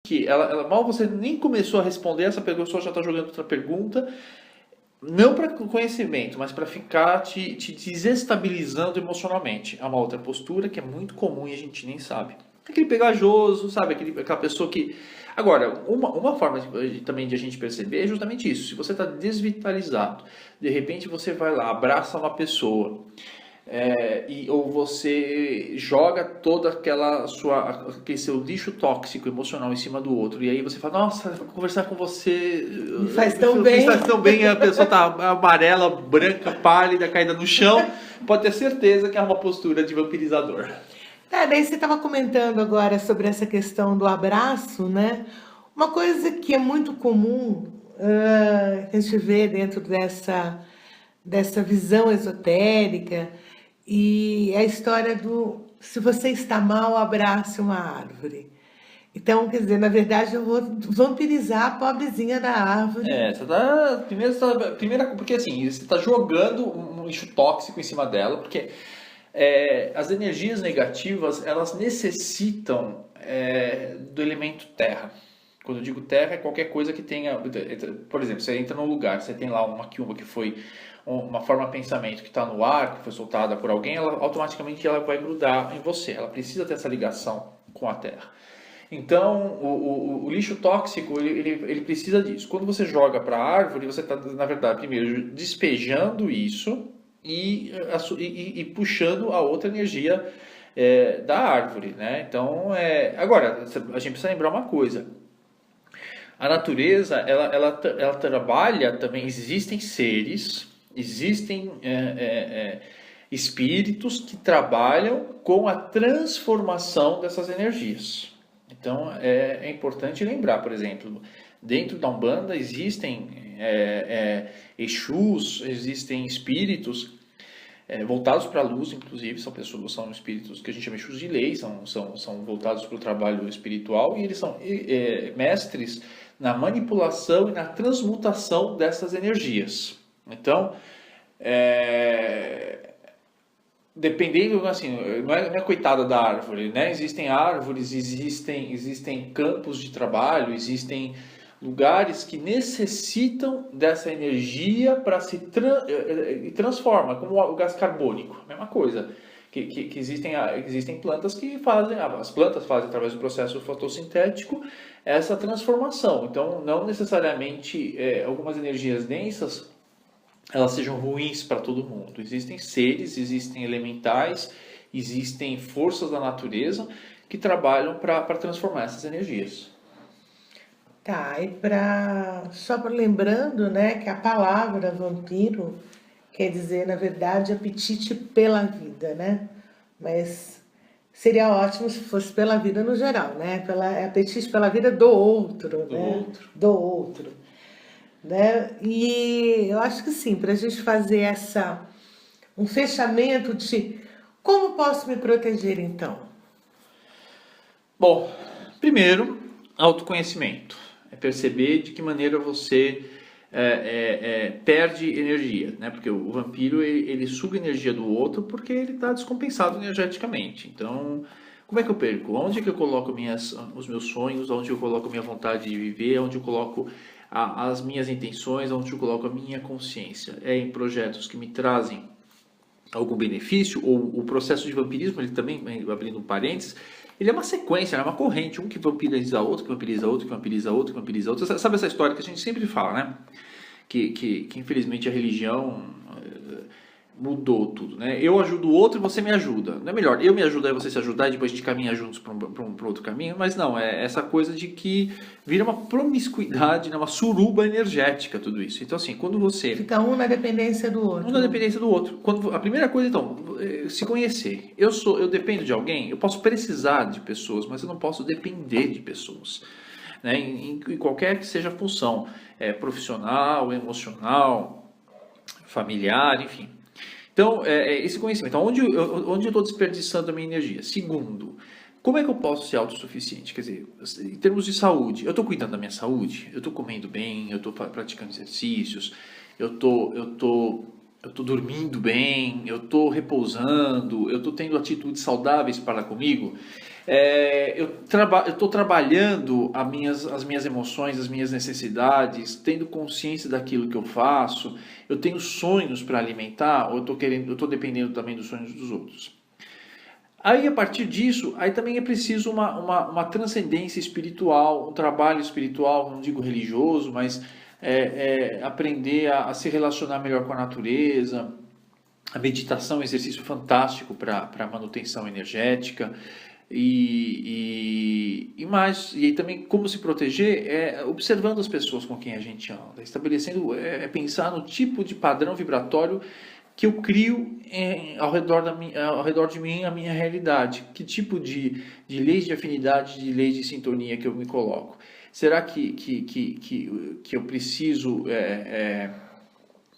que mal você nem começou a responder, essa pessoa já está jogando outra pergunta, não para conhecimento, mas para ficar te desestabilizando emocionalmente. É uma outra postura que é muito comum e a gente nem sabe. Aquele pegajoso, sabe? Aquela pessoa que... Agora, uma forma também de a gente perceber é justamente isso. Se você está desvitalizado, de repente você vai lá, abraça uma pessoa, ou você joga toda aquele seu lixo tóxico emocional em cima do outro, e aí você fala, nossa, conversar com você Me faz tão bem. faz tão bem, a pessoa tá amarela, branca, pálida, caída no chão, pode ter certeza que é uma postura de vampirizador. Daí você estava comentando agora sobre essa questão do abraço, né? Uma coisa que é muito comum, que a gente vê dentro dessa visão esotérica, e é a história do se você está mal, abrace uma árvore. Então, quer dizer, na verdade, eu vou vampirizar a pobrezinha da árvore. Primeiro, porque assim, você está jogando um lixo tóxico em cima dela, porque as energias negativas, elas necessitam do elemento terra. Quando eu digo terra, é qualquer coisa que tenha... Por exemplo, você entra num lugar, você tem lá uma quiumba que foi uma forma de pensamento que está no ar, que foi soltada por alguém, automaticamente ela vai grudar em você. Ela precisa ter essa ligação com a terra. Então, o lixo tóxico, ele precisa disso. Quando você joga para a árvore, você está, na verdade, primeiro despejando isso e puxando a outra energia da árvore, né? Então, agora, a gente precisa lembrar uma coisa. A natureza, ela trabalha também, existem seres, existem espíritos que trabalham com a transformação dessas energias. Então, é importante lembrar, por exemplo, dentro da Umbanda existem Exus, existem espíritos voltados para a luz, inclusive, são espíritos que a gente chama Exus de lei, são voltados para o trabalho espiritual, e eles são mestres na manipulação e na transmutação dessas energias. Então, dependendo, assim, não é coitada da árvore, né? Existem árvores, existem campos de trabalho, existem lugares que necessitam dessa energia para se transforma, como o gás carbônico, mesma coisa. Que existem plantas que fazem, as plantas fazem através do processo fotossintético essa transformação. Então, não necessariamente algumas energias densas elas sejam ruins para todo mundo. Existem seres, existem elementais, existem forças da natureza que trabalham para transformar essas energias. Tá, só para lembrando, né, que a palavra vampiro quer dizer, na verdade, apetite pela vida, né? Mas seria ótimo se fosse pela vida no geral, né? Apetite pela vida do outro, Do né? outro. Do outro, né? E eu acho que sim, para a gente fazer um fechamento de como posso me proteger então? Bom, primeiro, autoconhecimento. É perceber de que maneira você perde energia, né? Porque o vampiro ele suga energia do outro porque ele está descompensado energeticamente. Então, como é que eu perco? Onde que eu coloco os meus sonhos? Onde eu coloco a minha vontade de viver? Onde eu coloco as minhas intenções? Onde eu coloco a minha consciência? É em projetos que me trazem algum benefício? Ou o processo de vampirismo, ele também, abrindo um parênteses, ele é uma sequência, é uma corrente, um que vampiriza outro, que vampiriza outro, que vampiriza outro, que vampiriza outro. Sabe essa história que a gente sempre fala, né? Que infelizmente a religião mudou tudo, né? Eu ajudo o outro e você me ajuda. Não é melhor eu me ajudar e você se ajudar e depois a gente caminha juntos para um outro caminho? Mas não, é essa coisa de que vira uma promiscuidade, né? Uma suruba energética tudo isso. Então assim, quando você... Fica um na dependência do outro. Um na dependência do outro. A primeira coisa, então, se conhecer. Eu dependo de alguém, eu posso precisar de pessoas, mas eu não posso depender de pessoas. Né? Em qualquer que seja a função, profissional, emocional, familiar, enfim. Então, esse conhecimento. Onde eu estou desperdiçando a minha energia? Segundo, como é que eu posso ser autossuficiente? Quer dizer, em termos de saúde, eu estou cuidando da minha saúde? Eu estou comendo bem? Eu estou praticando exercícios? Eu estou dormindo bem? Eu estou repousando? Eu estou tendo atitudes saudáveis para comigo? Eu estou trabalhando as minhas emoções, as minhas necessidades, tendo consciência daquilo que eu faço. Eu tenho sonhos para alimentar, ou eu estou dependendo também dos sonhos dos outros. Aí, a partir disso, aí também é preciso uma transcendência espiritual, um trabalho espiritual, não digo religioso, mas aprender a se relacionar melhor com a natureza. A meditação é um exercício fantástico para a manutenção energética. E mais, e aí também como se proteger observando as pessoas com quem a gente anda, estabelecendo, pensar no tipo de padrão vibratório que eu crio ao redor de mim, a minha realidade. Que tipo de leis de afinidade, de leis de sintonia que eu me coloco? Será que eu preciso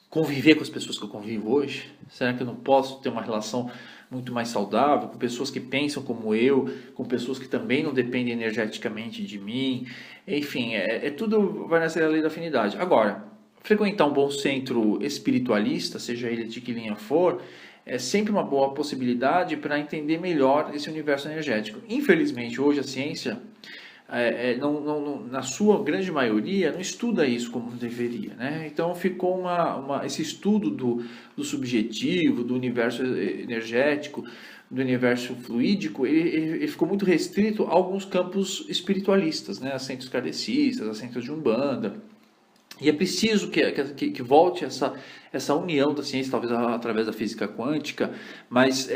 conviver com as pessoas que eu convivo hoje? Será que eu não posso ter uma relação muito mais saudável, com pessoas que pensam como eu, com pessoas que também não dependem energeticamente de mim? Enfim, tudo vai nessa lei da afinidade. Agora, frequentar um bom centro espiritualista, seja ele de que linha for, é sempre uma boa possibilidade para entender melhor esse universo energético. Infelizmente, hoje a ciência, na sua grande maioria, não estuda isso como deveria, né? Então ficou esse estudo do subjetivo, do universo energético, do universo fluídico, ele ficou muito restrito a alguns campos espiritualistas, né? A centros kardecistas, a centros de Umbanda. E é preciso que volte essa união da ciência, talvez através da física quântica, mas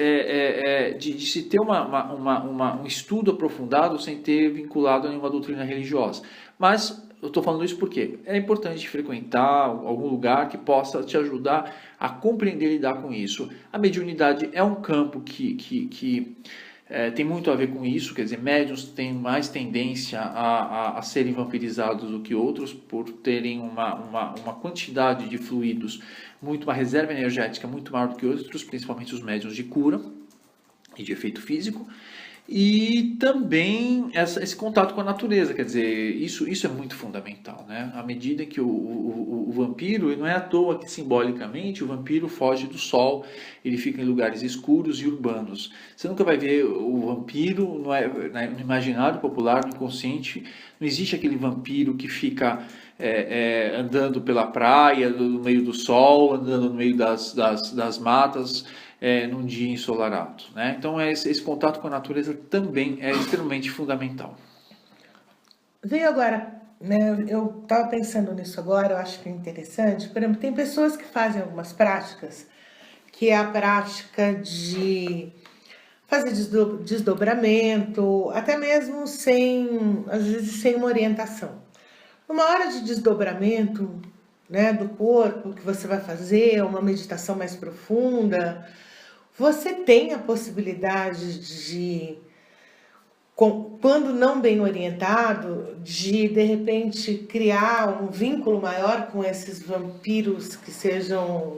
de se ter um estudo aprofundado sem ter vinculado a nenhuma doutrina religiosa. Mas eu estou falando isso porque é importante frequentar algum lugar que possa te ajudar a compreender e lidar com isso. A mediunidade é um campo que tem muito a ver com isso, quer dizer, médiuns têm mais tendência a serem vampirizados do que outros por terem uma quantidade de fluidos, uma reserva energética muito maior do que outros, principalmente os médiuns de cura e de efeito físico. E também esse contato com a natureza, quer dizer, isso é muito fundamental, né? À medida que o vampiro, e não é à toa que simbolicamente o vampiro foge do sol, ele fica em lugares escuros e urbanos. Você nunca vai ver o vampiro no imaginário popular, no inconsciente, não existe aquele vampiro que fica andando pela praia, no meio do sol, andando no meio das matas, num dia ensolarado, né? Então esse contato com a natureza também é extremamente fundamental. Veio agora, né? Eu estava pensando nisso agora, eu acho que é interessante. Por exemplo, tem pessoas que fazem algumas práticas, que é a prática de fazer desdobramento, até mesmo às vezes sem uma orientação. Numa hora de desdobramento, né, do corpo que você vai fazer, uma meditação mais profunda, você tem a possibilidade de, quando não bem orientado, de repente criar um vínculo maior com esses vampiros que sejam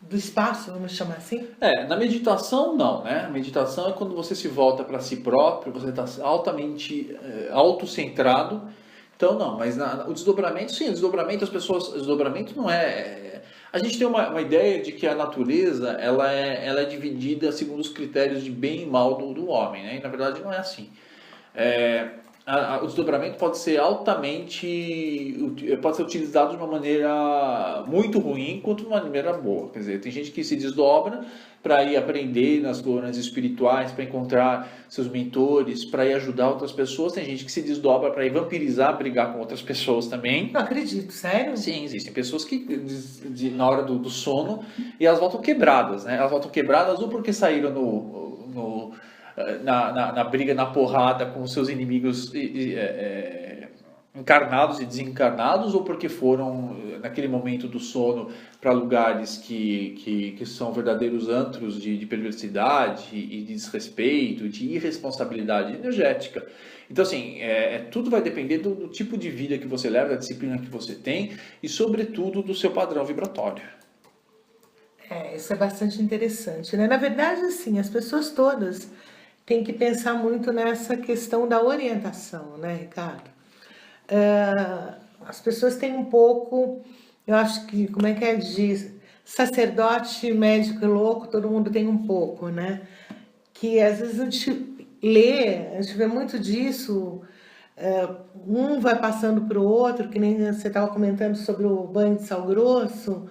do espaço, vamos chamar assim? Na meditação não, né? A meditação é quando você se volta para si próprio, você está altamente autocentrado. Então não, mas o desdobramento, sim, o desdobramento não a gente tem uma ideia de que a natureza ela é dividida segundo os critérios de bem e mal do homem, né? E na verdade não é assim. O desdobramento pode ser utilizado de uma maneira muito ruim quanto de uma maneira boa. Quer dizer, tem gente que se desdobra para ir aprender nas colunas espirituais, para encontrar seus mentores, para ir ajudar outras pessoas. Tem gente que se desdobra para ir vampirizar, brigar com outras pessoas também. Não acredito, sério? Sim, existem pessoas que na hora do sono e elas voltam quebradas, né? Elas voltam quebradas ou porque saíram na briga, na porrada com seus inimigos encarnados e desencarnados, ou porque foram naquele momento do sono para lugares que são verdadeiros antros de perversidade e de desrespeito, de irresponsabilidade energética. Então assim, tudo vai depender do tipo de vida que você leva, da disciplina que você tem e sobretudo do seu padrão vibratório. Isso é bastante interessante, né? Na verdade, assim, as pessoas todas têm que pensar muito nessa questão da orientação, né, Ricardo? As pessoas têm um pouco, eu acho que, como é que diz? Sacerdote, médico e louco, todo mundo tem um pouco, né? Que às vezes lê, a gente vê muito disso, um vai passando para o outro, que nem você estava comentando sobre o banho de sal grosso,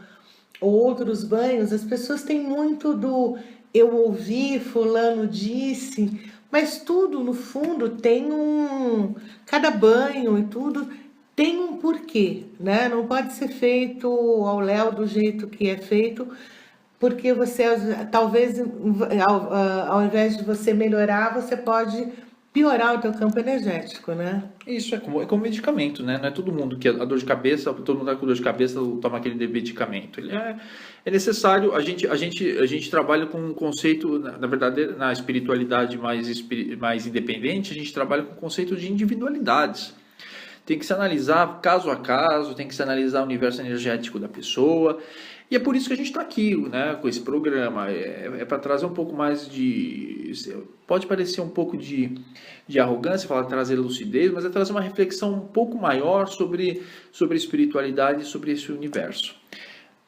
ou outros banhos, as pessoas têm muito do eu ouvi, fulano disse, mas tudo no fundo tem um. Cada banho e tudo tem um porquê, né? Não pode ser feito ao léu do jeito que é feito, porque você talvez ao invés de você melhorar, você pode piorar o teu campo energético, né? Isso é como medicamento, né? Não é todo mundo que a dor de cabeça, todo mundo tá com dor de cabeça toma aquele medicamento. É necessário, a gente trabalha com um conceito, na verdade, na espiritualidade mais independente, a gente trabalha com o conceito de individualidades. Tem que se analisar caso a caso, tem que se analisar o universo energético da pessoa. E é por isso que a gente está aqui, né, com esse programa. É para trazer um pouco mais de... Pode parecer um pouco de arrogância, falar trazer lucidez, mas é trazer uma reflexão um pouco maior sobre a espiritualidade e sobre esse universo.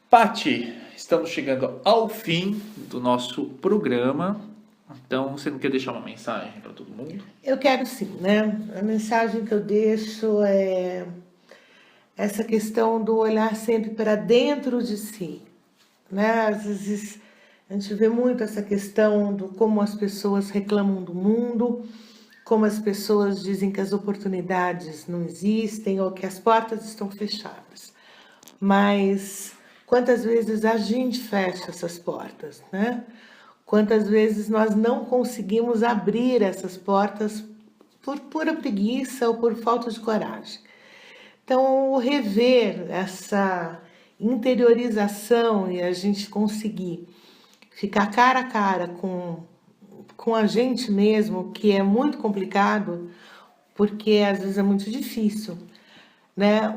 Pati, estamos chegando ao fim do nosso programa. Então, você não quer deixar uma mensagem para todo mundo? Eu quero sim, né? A mensagem que eu deixo é essa questão do olhar sempre para dentro de si, né? Às vezes a gente vê muito essa questão do como as pessoas reclamam do mundo, como as pessoas dizem que as oportunidades não existem ou que as portas estão fechadas. Mas quantas vezes a gente fecha essas portas, né? Quantas vezes nós não conseguimos abrir essas portas por pura preguiça ou por falta de coragem. Então, rever essa interiorização e a gente conseguir ficar cara a cara com a gente mesmo, que é muito complicado, porque às vezes é muito difícil, né?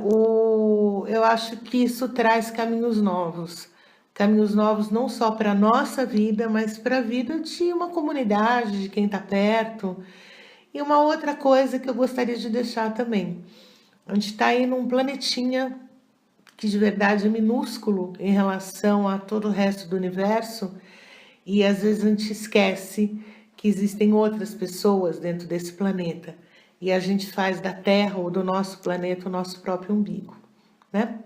Eu acho que isso traz caminhos novos não só para a nossa vida, mas para a vida de uma comunidade, de quem está perto. E uma outra coisa que eu gostaria de deixar também. A gente está aí num planetinha que de verdade é minúsculo em relação a todo o resto do universo, e às vezes a gente esquece que existem outras pessoas dentro desse planeta, e a gente faz da Terra ou do nosso planeta o nosso próprio umbigo, né?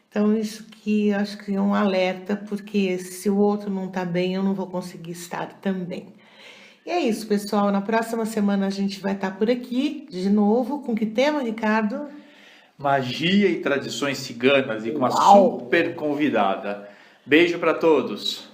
Então isso que eu acho que é um alerta, porque se o outro não está bem, eu não vou conseguir estar também. E é isso, pessoal. Na próxima semana a gente vai estar por aqui de novo. Com que tema, Ricardo? Magia e tradições ciganas e com uma Uau! super convidada. Beijo para todos.